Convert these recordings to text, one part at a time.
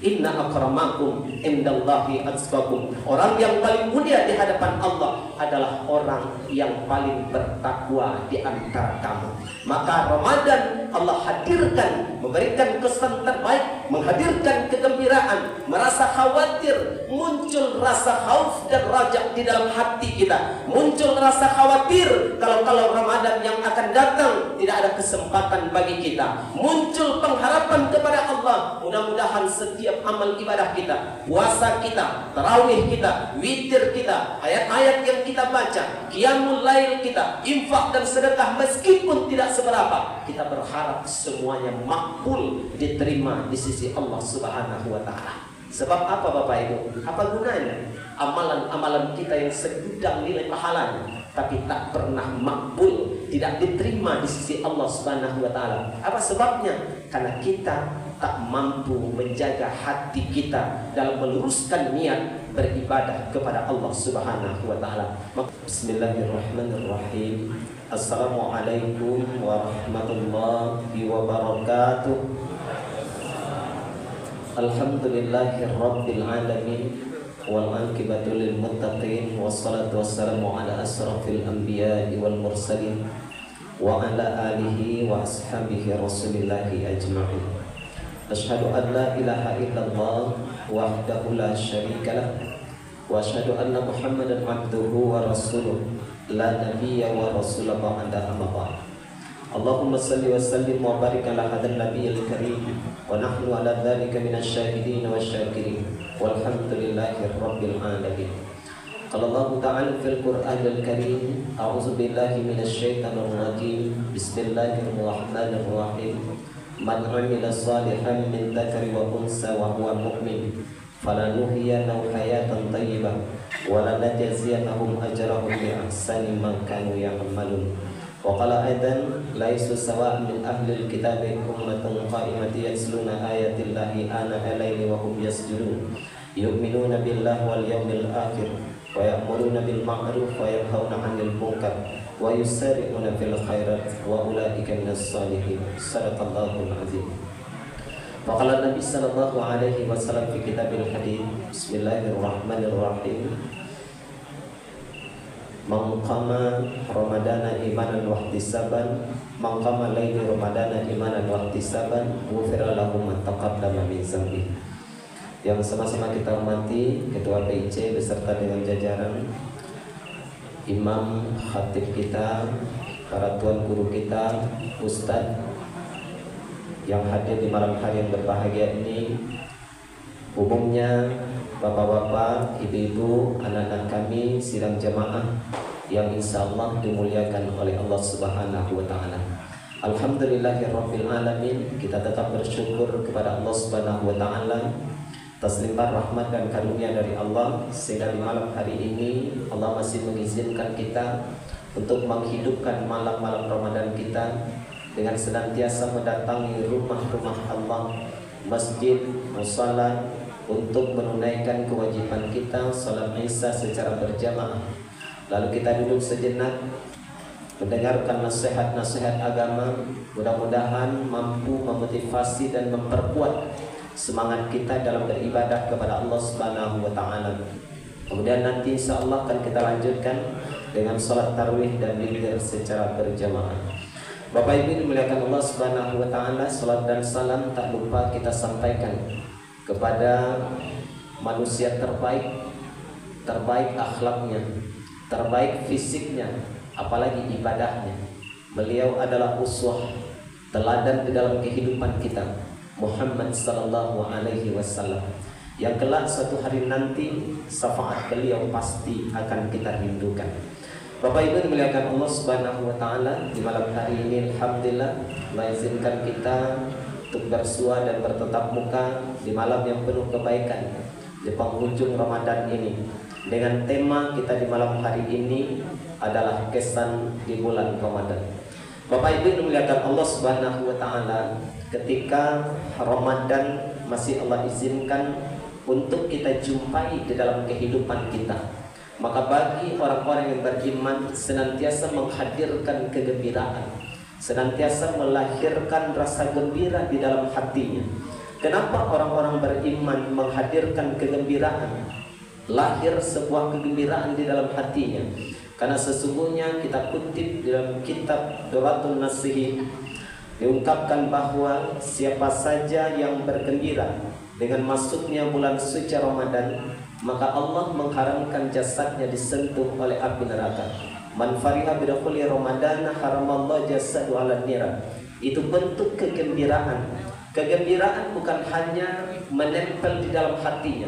Inna akramakum indallahi atqakum. Orang yang paling mulia di hadapan Allah adalah orang yang paling bertakwa di antara kamu. Maka Ramadan Allah hadirkan, memberikan kesan terbaik, menghadirkan kegembiraan, merasa khawatir, muncul rasa khauf dan raja di dalam hati kita. Muncul rasa khawatir kalau Ramadan yang akan datang tidak ada kesempatan bagi kita. Muncul pengharapan kepada Allah. Mudah-mudahan setiap amal ibadah kita, puasa kita, tarawih kita, witir kita, ayat-ayat yang kita baca, qiyamul lail kita, infak dan sedekah meskipun tidak seberapa, kita berharap semuanya makbul, diterima di sisi Allah Subhanahu wa taala. Sebab apa Bapak Ibu? Apa gunanya amalan-amalan kita yang segudang nilai pahalanya tapi tak pernah makbul, tidak diterima di sisi Allah Subhanahu wa taala? Apa sebabnya? Karena kita tak mampu menjaga hati kita dalam meluruskan niat beribadah kepada Allah Subhanahu wa taala. Bismillahirrahmanirrahim. Assalamualaikum warahmatullahi wabarakatuh. Alhamdulillahirabbil alamin wal aqibatu lil muttaqin wassalatu wassalamu ala asrafil anbiya'i wal mursalin wa ala alihi wa ashabihi rasulillahi ajma'in. Asyhadu an la ilaha illallah wahdahu la syarikalah wa asyhadu anna Muhammadan abduhu wa rasuluh la nabiyya wa rasula ba'da amma ba'd. Allahumma salli wa sallim wa barik ala hadzal nabiyil karim wa nahnu ala dzalika minasy syahidin wasyakirin walhamdulillahi rabbil alamin. Qala Allah ta'ala fil Qur'anil karim, a'udzu billahi minasy syaithanir rajim. Bismillahirrahmanirrahim. Man 'amila shalihan min dzakari wa unsa wa huwa mu'min falanuhyiyannahu hayatan thayyibah wa lanajziyannahum ajrahum bi ahsani ma kanu ya'malun. Wa qala aidan laisu sawa'an min ahlil kitabi ummatun qa'imatan yatluna ayatillahi ana al-laili wa hum yasjudun yu'minuna billahi wal yawmil akhir wa ya'muruna bil ma'ruf wa yanhauna 'anil munkar wa yusari'una fil khairat wa ulaika minas salihin. Sadaqallahul azim. Wa qala Nabi sallallahu alaihi wasallam fi kitabil hadits, bismillahirrahmanirrahim. Man qama ramadana imanan wa ihtisaban, man qama laila ramadana imanan wa ihtisaban, ghufira lahu ma taqaddama min dzambi. Yang sama-sama kita hormati Ketua PIC beserta dengan jajaran, imam, khatib kita, para tuan guru kita, ustadz yang hadir di malam hari yang berbahagia ini. Umumnya bapak-bapak, ibu-ibu, anak-anak kami sidang jamaah yang insya Allah dimuliakan oleh Allah Subhanahu wa ta'ala. Alhamdulillahirabbil alamin. Kita tetap bersyukur kepada Allah Subhanahu wa ta'ala atas limpah rahmat dan karunia dari Allah sehingga di malam hari ini Allah masih mengizinkan kita untuk menghidupkan malam-malam Ramadan kita dengan senantiasa mendatangi rumah-rumah Allah, masjid, musala, untuk menunaikan kewajiban kita salat Isya secara berjamaah. Lalu kita duduk sejenak mendengarkan nasihat-nasihat agama. Mudah-mudahan mampu memotivasi dan memperkuat semangat kita dalam beribadah kepada Allah Subhanahu wa ta'ala. Kemudian nanti insya Allah akan kita lanjutkan dengan salat tarawih dan witir secara berjamaah. Bapak Ibu dimuliakan Allah Subhanahu wa ta'ala, salat dan salam tak lupa kita sampaikan kepada manusia terbaik, terbaik akhlaknya, terbaik fisiknya, apalagi ibadahnya. Beliau adalah uswah, teladan di dalam kehidupan kita, Muhammad sallallahu alaihi wasallam, yang kelak suatu hari nanti syafaat beliau pasti akan kita rindukan. Bapak Ibu dimuliakan Allah Subhanahu wa ta'ala, di malam hari ini alhamdulillah Allah izinkan kita untuk bersua dan bertetap muka di malam yang penuh kebaikan di penghujung Ramadan ini. Dengan tema kita di malam hari ini adalah kesan di bulan Ramadan. Bapak Ibu dimuliakan Allah Subhanahu wa ta'ala, ketika Ramadan masih Allah izinkan untuk kita jumpai di dalam kehidupan kita, maka bagi orang-orang yang beriman senantiasa menghadirkan kegembiraan, senantiasa melahirkan rasa gembira di dalam hatinya. Kenapa orang-orang beriman menghadirkan kegembiraan? Lahir sebuah kegembiraan di dalam hatinya. Karena sesungguhnya kita kutip dalam kitab Duratul Nasihin, diungkapkan bahwa siapa saja yang bergembira dengan masuknya bulan suci Ramadan, maka Allah mengharamkan jasadnya disentuh oleh api neraka. Man fariha bidukhuli Ramadan haramallahu jasadu 'alan nira. Itu bentuk kegembiraan. Kegembiraan bukan hanya menempel di dalam hatinya,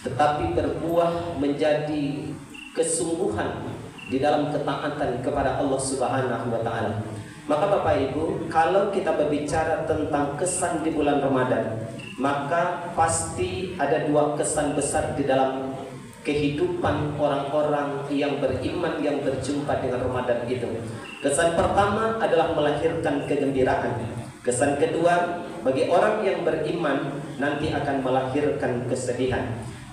tetapi berbuah menjadi kesungguhan di dalam ketaatan kepada Allah Subhanahu wa taala. Maka Bapak Ibu, kalau kita berbicara tentang kesan di bulan Ramadan, maka pasti ada dua kesan besar di dalam kehidupan orang-orang yang beriman yang berjumpa dengan Ramadan itu. Kesan pertama adalah melahirkan kegembiraan. Kesan kedua, bagi orang yang beriman nanti akan melahirkan kesedihan.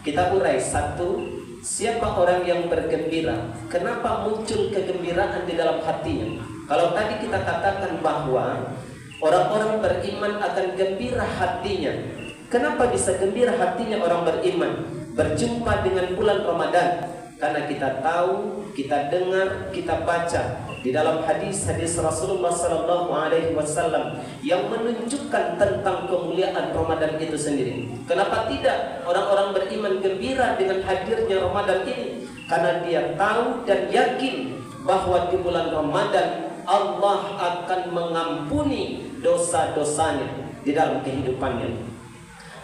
Kita urai satu, siapa orang yang bergembira? Kenapa muncul kegembiraan di dalam hatinya? Kalau tadi kita katakan bahwa orang-orang beriman akan gembira hatinya. Kenapa bisa gembira hatinya orang beriman berjumpa dengan bulan Ramadan? Karena kita tahu, kita dengar, kita baca di dalam hadis-hadis Rasulullah SAW yang menunjukkan tentang kemuliaan Ramadan itu sendiri. Kenapa tidak orang-orang beriman gembira dengan hadirnya Ramadan ini? Karena dia tahu dan yakin bahwa di bulan Ramadan Allah akan mengampuni dosa-dosanya di dalam kehidupannya.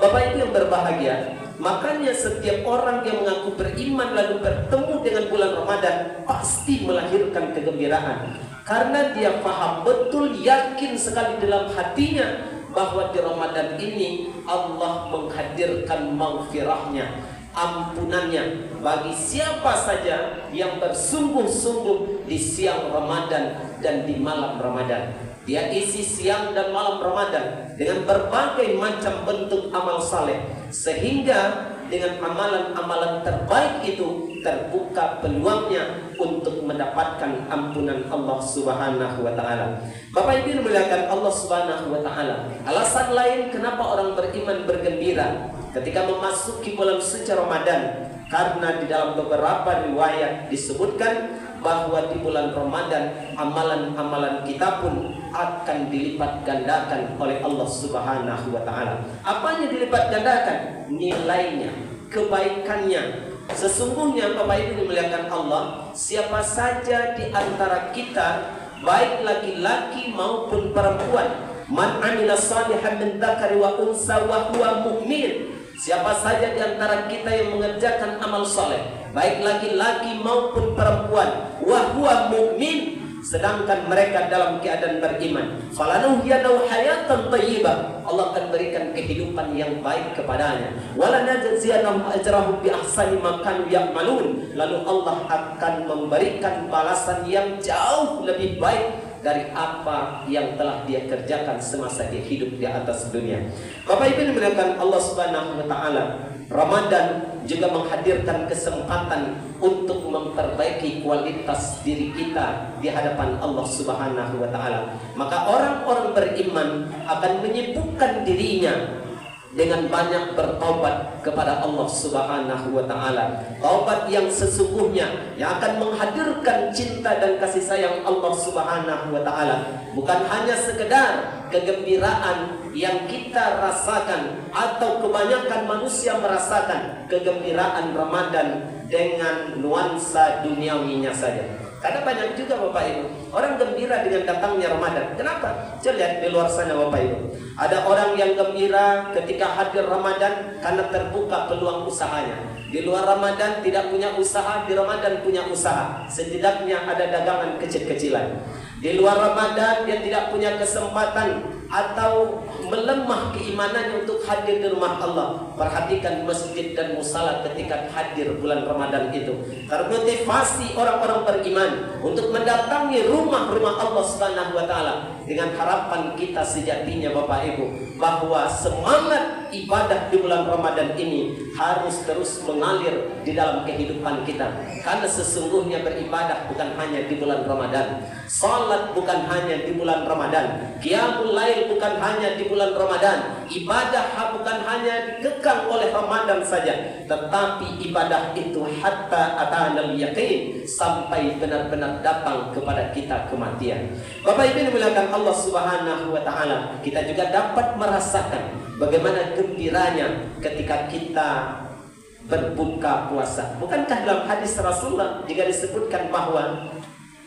Bapak Ibu yang berbahagia, makanya setiap orang yang mengaku beriman lalu bertemu dengan bulan Ramadan pasti melahirkan kegembiraan. Karena dia paham betul, yakin sekali dalam hatinya bahwa di Ramadan ini Allah menghadirkan maghfirahnya, ampunannya bagi siapa saja yang bersungguh-sungguh di siang Ramadan dan di malam Ramadan. Dia isi siang dan malam Ramadan dengan berbagai macam bentuk amal saleh, sehingga dengan amalan-amalan terbaik itu terbuka peluangnya untuk mendapatkan ampunan Allah Subhanahu wa taala. Bapak Ibu dimuliakan Allah Subhanahu wa taala. Alasan lain kenapa orang beriman bergembira ketika memasuki bulan suci Ramadan, karena di dalam beberapa riwayat disebutkan bahwa di bulan Ramadan amalan-amalan kita pun akan dilipat gandakan oleh Allah Subhanahu wa taala. Apanya dilipat gandakan? Nilainya, kebaikannya. Sesungguhnya Bapak Ibu dimuliakan Allah, siapa saja di antara kita, baik laki-laki maupun perempuan, man amila shalihan min dzakari wa unsa wa huwa mu'min. Siapa saja di antara kita yang mengerjakan amal soleh, baik laki-laki maupun perempuan, wa huwa mu'min, sedangkan mereka dalam keadaan beriman, falanuhyanahu hayatan thayyibah, Allah akan berikan kehidupan yang baik kepadanya, wala najziyannahum ajrahum bi ahsani ma kanu ya'malun, lalu Allah akan memberikan balasan yang jauh lebih baik dari apa yang telah dia kerjakan semasa dia hidup di atas dunia. Bapak Ibu dimuliakan Allah Subhanahu wa taala, Ramadan juga menghadirkan kesempatan untuk memperbaiki kualitas diri kita di hadapan Allah Subhanahu wa taala. Maka orang-orang beriman akan menyibukkan dirinya dengan banyak bertaubat kepada Allah Subhanahu wa taala. Taubat yang sesungguhnya yang akan menghadirkan cinta dan kasih sayang Allah Subhanahu wa taala. Bukan hanya sekedar kegembiraan yang kita rasakan atau kebanyakan manusia merasakan kegembiraan Ramadan dengan nuansa duniawinya saja. Karena banyak juga Bapak Ibu orang gembira dengan datangnya Ramadan. Kenapa? Coba lihat di luar sana Bapak Ibu. Ada orang yang gembira ketika hadir Ramadan karena terbuka peluang usahanya. Di luar Ramadan tidak punya usaha, di Ramadan punya usaha. Setidaknya ada dagangan kecil-kecilan. Di luar Ramadan dia tidak punya kesempatan atau melemah keimanannya untuk hadir di rumah Allah. Perhatikan masjid dan musala ketika hadir bulan Ramadan itu termotivasi orang-orang beriman untuk mendatangi rumah-rumah Allah Subhanahu wa taala dengan harapan kita sejatinya Bapak Ibu bahwa semangat ibadah di bulan Ramadan ini harus terus mengalir di dalam kehidupan kita. Karena sesungguhnya beribadah bukan hanya di bulan Ramadan, salat bukan hanya di bulan Ramadan, qiyamul lail lail bukan hanya di bulan Ramadan. Ibadah bukan hanya dikekang oleh Ramadan saja, tetapi ibadah itu hatta atanal yaqin, sampai benar-benar datang kepada kita kematian. Bapak Ibu dimuliakan Allah Subhanahu wa taala, kita juga dapat merasakan bagaimana gembiranya ketika kita berbuka puasa. Bukankah dalam hadis Rasulullah juga disebutkan bahwa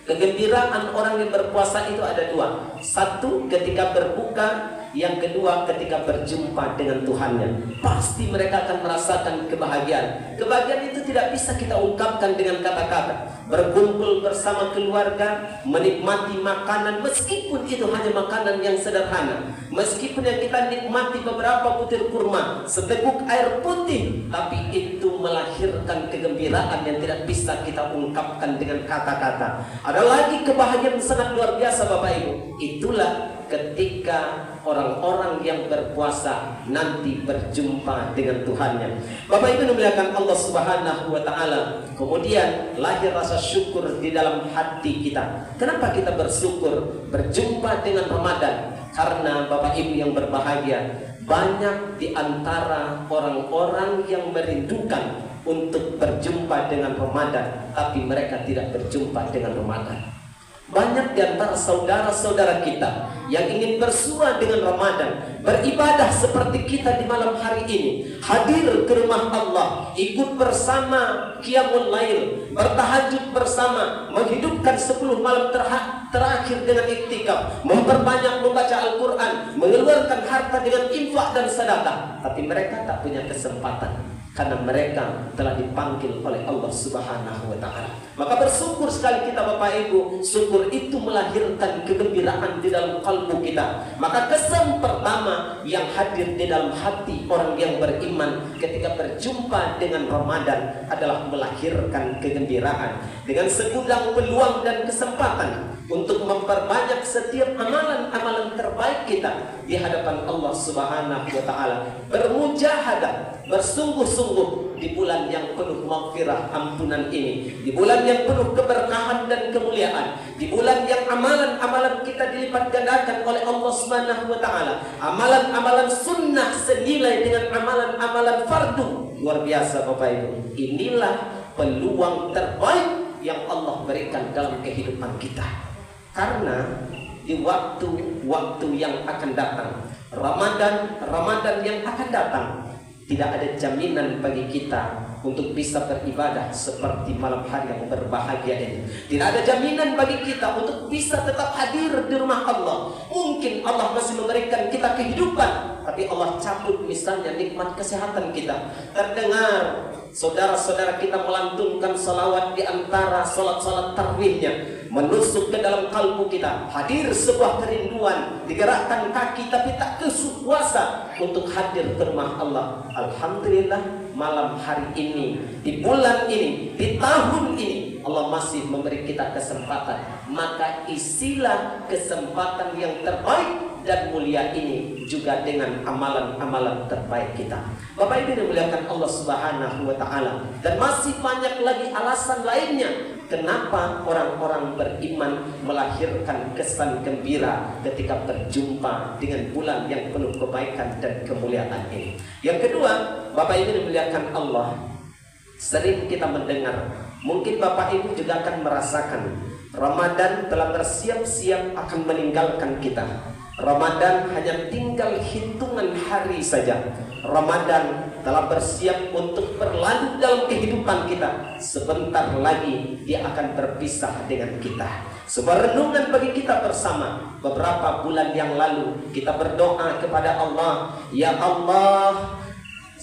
kegembiraan orang yang berpuasa itu ada dua. Satu ketika berbuka, yang kedua ketika berjumpa dengan Tuhannya. Pasti mereka akan merasakan kebahagiaan. Kebahagiaan itu tidak bisa kita ungkapkan dengan kata-kata. Berkumpul bersama keluarga, menikmati makanan, meskipun itu hanya makanan yang sederhana, meskipun yang kita nikmati beberapa butir kurma, seteguk air putih, tapi itu melahirkan kegembiraan yang tidak bisa kita ungkapkan dengan kata-kata. Ada lagi kebahagiaan sangat luar biasa Bapak Ibu. Itulah ketika orang-orang yang berpuasa nanti berjumpa dengan Tuhannya. Bapak Ibu dimuliakan Allah Subhanahu wa taala. Kemudian lahir rasa syukur di dalam hati kita. Kenapa kita bersyukur berjumpa dengan Ramadan? Karena Bapak Ibu yang berbahagia, banyak di antara orang-orang yang merindukan untuk berjumpa dengan Ramadan, tapi mereka tidak berjumpa dengan Ramadan. Banyak di antara saudara-saudara kita yang ingin bersua dengan Ramadan, beribadah seperti kita di malam hari ini, hadir ke rumah Allah, ikut bersama Qiyamul Lail, bertahajud bersama, menghidupkan 10 malam terakhir dengan iktikaf, memperbanyak membaca Al-Quran, mengeluarkan harta dengan infak dan sedekah, tapi mereka tak punya kesempatan karena mereka telah dipanggil oleh Allah Subhanahu wa taala. Maka bersyukur sekali kita Bapak Ibu. Syukur itu melahirkan kegembiraan di dalam kalbu kita. Maka kesan pertama yang hadir di dalam hati orang yang beriman ketika berjumpa dengan Ramadan adalah melahirkan kegembiraan dengan segudang peluang dan kesempatan untuk memperbanyak setiap amalan-amalan terbaik kita di hadapan Allah Subhanahu wa taala. Bermujahadah, bersungguh-sungguh di bulan yang penuh maghfirah ampunan ini, di bulan yang penuh keberkahan dan kemuliaan, di bulan yang amalan-amalan kita dilipat gandakan oleh Allah Subhanahu wa taala. Amalan-amalan sunnah senilai dengan amalan-amalan fardu. Luar biasa Bapak Ibu. Inilah peluang terbaik yang Allah berikan dalam kehidupan kita. Karena di waktu-waktu yang akan datang, Ramadan yang akan datang, tidak ada jaminan bagi kita untuk bisa beribadah seperti malam hari yang berbahagia ini. Tidak ada jaminan bagi kita untuk bisa tetap hadir di rumah Allah. Mungkin Allah masih memberikan kita kehidupan, tapi Allah cabut misalnya nikmat kesehatan kita. Terdengar saudara-saudara kita melantunkan salawat di antara salat-salat tarawihnya, menusuk ke dalam kalbu kita, hadir sebuah kerinduan, digerakkan kaki tapi tak kuasa untuk hadir ke rumah Allah. Alhamdulillah, malam hari ini, di bulan ini, di tahun ini, Allah masih memberi kita kesempatan. Maka isilah kesempatan yang terbaik dan mulia ini juga dengan amalan-amalan terbaik kita. Bapak Ibu dimuliakan Allah Subhanahu wa taala. Dan masih banyak lagi alasan lainnya kenapa orang-orang beriman melahirkan kesan gembira ketika berjumpa dengan bulan yang penuh kebaikan dan kemuliaan ini. Yang kedua, Bapak Ibu dimuliakan Allah, sering kita mendengar, mungkin Bapak Ibu juga akan merasakan, Ramadan telah bersiap-siap akan meninggalkan kita. Ramadan hanya tinggal hitungan hari saja. Ramadan telah bersiap untuk berlalu dalam kehidupan kita. Sebentar lagi dia akan berpisah dengan kita. Sebuah renungan bagi kita bersama. Beberapa bulan yang lalu kita berdoa kepada Allah, ya Allah,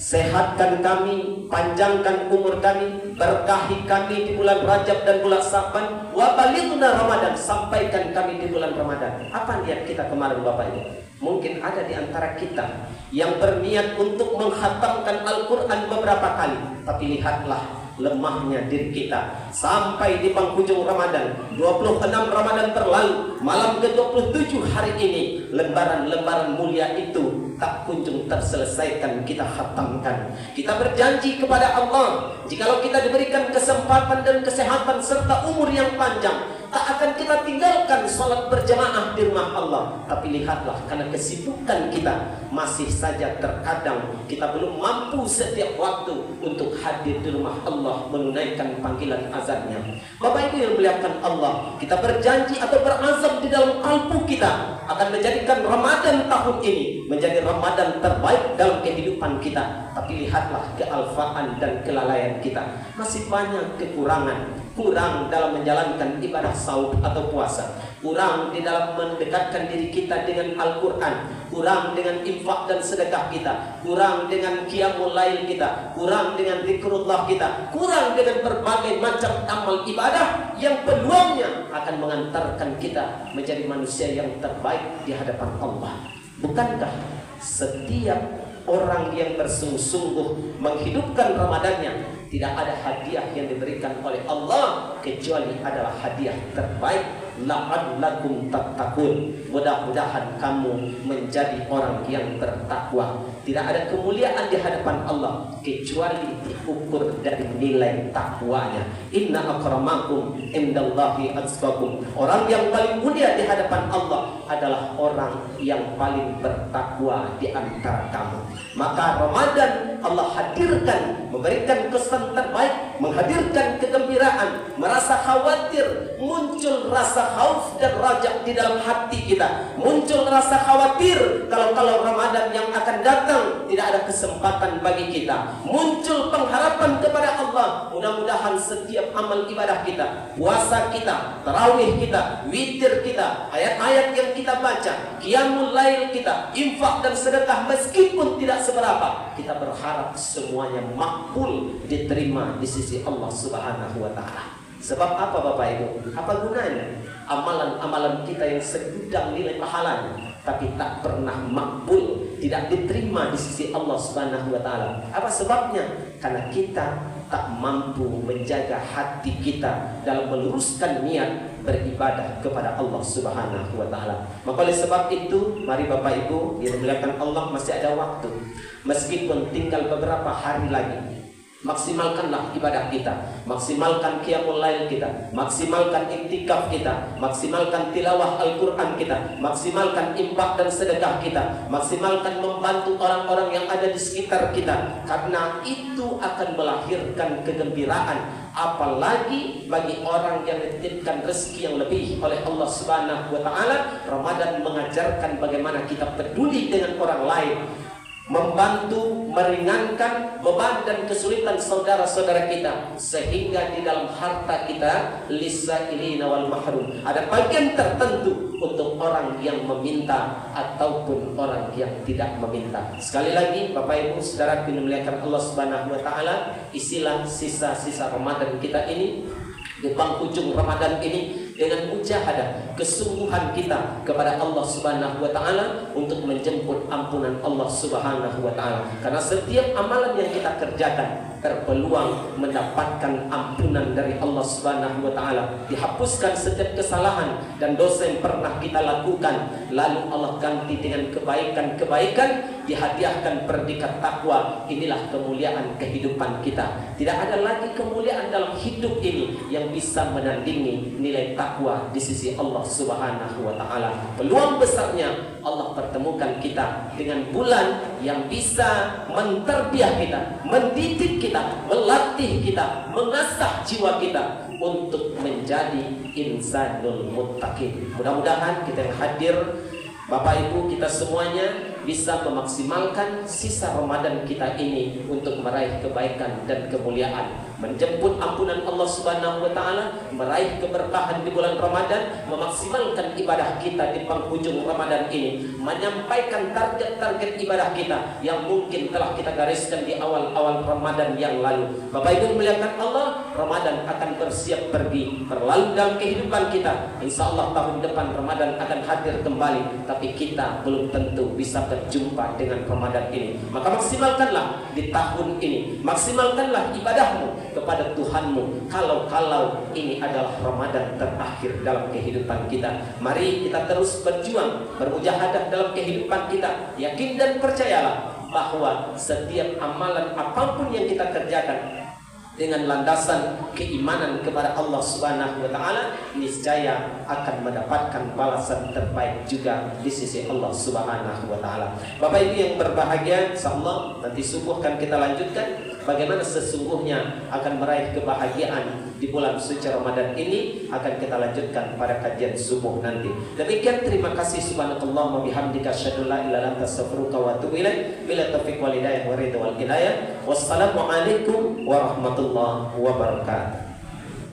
sehatkan kami, panjangkan umur kami, berkahi kami di bulan Rajab dan bulan Sa'ban, wa balighna Ramadan, sampaikan kami di bulan Ramadan. Apa niat kita kemarin Bapak Ibu? Mungkin ada di antara kita yang berniat untuk menghatamkan Al-Quran beberapa kali, tapi lihatlah lemahnya diri kita. Sampai di penghujung Ramadan, 26 Ramadan berlalu, malam ke-27 hari ini, lembaran-lembaran mulia itu tak kunjung terselesaikan kita khatamkan. Kita berjanji kepada Allah, jikalau kita diberikan kesempatan dan kesehatan serta umur yang panjang, tak akan kita tinggalkan sholat berjamaah di rumah Allah. Tapi lihatlah, karena kesibukan kita masih saja terkadang kita belum mampu setiap waktu untuk hadir di rumah Allah menunaikan panggilan azannya. Bapak Ibu yang muliakan Allah, kita berjanji atau berazam di dalam kalbu kita akan menjadikan Ramadan tahun ini menjadi Ramadan terbaik dalam kehidupan kita. Tapi lihatlah kealfaan dan kelalaian kita, masih banyak kekurangan. Kurang dalam menjalankan ibadah saum atau puasa, kurang di dalam mendekatkan diri kita dengan Al-Quran, kurang dengan infak dan sedekah kita, kurang dengan qiyamul lail kita, kurang dengan zikrullah kita, kurang dengan berbagai macam amal ibadah yang peluangnya akan mengantarkan kita menjadi manusia yang terbaik di hadapan Allah. Bukankah setiap orang yang bersungguh-sungguh menghidupkan Ramadannya, tidak ada hadiah yang diberikan oleh Allah kecuali adalah hadiah terbaik, la'allakum tattaqun. Mudah-mudahan kamu menjadi orang yang bertakwa. Tidak ada kemuliaan di hadapan Allah kecuali diukur dari nilai takwanya. Inna akramakum indallahi atqakum. Orang yang paling mulia di hadapan Allah adalah orang yang paling bertakwa di antara kamu. Maka Ramadan Allah hadirkan, memberikan kesan terbaik, menghadirkan kegembiraan, merasa khawatir, muncul rasa khauf dan rajak di dalam hati kita, muncul rasa khawatir kalau Ramadan yang akan datang tidak ada kesempatan bagi kita, muncul pengharapan kepada Allah. Mudah-mudahan setiap amal ibadah kita, puasa kita, tarawih kita, witir kita, ayat-ayat yang kita baca, qiyamul lail kita, infak dan sedekah meskipun tidak seberapa, kita berharap semuanya makbul, diterima di sisi Allah Subhanahu wa taala. Sebab apa Bapak Ibu? Apa gunanya amalan-amalan kita yang segudang nilai pahalanya tapi tak pernah makbul, tidak diterima di sisi Allah Subhanahu wa taala? Apa sebabnya? Karena kita tak mampu menjaga hati kita dalam meluruskan niat beribadah kepada Allah Subhanahu wa taala. Maka oleh sebab itu, mari Bapak Ibu yang dimuliakan Allah, masih ada waktu. Meskipun tinggal beberapa hari lagi, maksimalkanlah ibadah kita, maksimalkan qiyamul lail kita, maksimalkan iktikaf kita, maksimalkan tilawah Al-Quran kita, maksimalkan infak dan sedekah kita, maksimalkan membantu orang-orang yang ada di sekitar kita, karena itu akan melahirkan kegembiraan. Apalagi bagi orang yang dititipkan rezeki yang lebih oleh Allah Subhanahu wa taala. Ramadan mengajarkan bagaimana kita peduli dengan orang lain, membantu meringankan beban dan kesulitan saudara-saudara kita, sehingga di dalam harta kita lisailina wal mahrum ada bagian tertentu untuk orang yang meminta ataupun orang yang tidak meminta. Sekali lagi Bapak Ibu Saudara yang dimuliakan Allah Subhanahu wa taala, isilah sisa-sisa Ramadan kita ini, di penghujung Ramadan ini, dengan mujahadah, kesungguhan kita kepada Allah Subhanahu wa taala untuk menjemput ampunan Allah Subhanahu wa taala. Karena setiap amalan yang kita kerjakan berpeluang mendapatkan ampunan dari Allah Subhanahu wa taala. Dihapuskan setiap kesalahan dan dosa yang pernah kita lakukan, lalu Allah ganti dengan kebaikan-kebaikan, dihadiahkan predikat takwa. Inilah kemuliaan kehidupan kita. Tidak ada lagi kemuliaan dalam hidup ini yang bisa menandingi nilai takwa di sisi Allah Subhanahu wa taala. Peluang besarnya Allah pertemukan kita dengan bulan yang bisa menterbiah kita, mendidik kita, melatih kita, mengasah jiwa kita untuk menjadi insanul muttaqin. Mudah-mudahan kita yang hadir, Bapak Ibu, kita semuanya bisa memaksimalkan sisa Ramadan kita ini untuk meraih kebaikan dan kemuliaan, menjemput ampunan Allah Subhanahu wa taala, meraih keberkahan di bulan Ramadan, memaksimalkan ibadah kita di penghujung Ramadan ini, menyampaikan target-target ibadah kita yang mungkin telah kita gariskan di awal-awal Ramadan yang lalu. Bapak Ibu muliakan Allah, Ramadan akan bersiap pergi, berlalu dalam kehidupan kita. Insya Allah tahun depan Ramadan akan hadir kembali, tapi kita belum tentu bisa berjumpa dengan Ramadan ini. Maka maksimalkanlah di tahun ini, maksimalkanlah ibadahmu kepada Tuhanmu, kalau ini adalah Ramadan terakhir dalam kehidupan kita. Mari kita terus berjuang, bermujahadah dalam kehidupan kita. Yakin dan percayalah bahwa setiap amalan apapun yang kita kerjakan dengan landasan keimanan kepada Allah Subhanahu wa taala, niscaya akan mendapatkan balasan terbaik juga di sisi Allah Subhanahu wa taala. Bapak Ibu yang berbahagia, insyaallah nanti subuh kan kita lanjutkan bagaimana sesungguhnya akan meraih kebahagiaan di bulan suci Ramadan ini, akan kita lanjutkan pada kajian subuh nanti. Demikian, terima kasih, subhanakallah wa bihamdika asyhadu an la ilaha illa anta astaghfiruka wa atubu ilaik. Bila taufiq wal hidayah wa ridha wal inayah. Wassalamualaikum warahmatullahi wabarakatuh.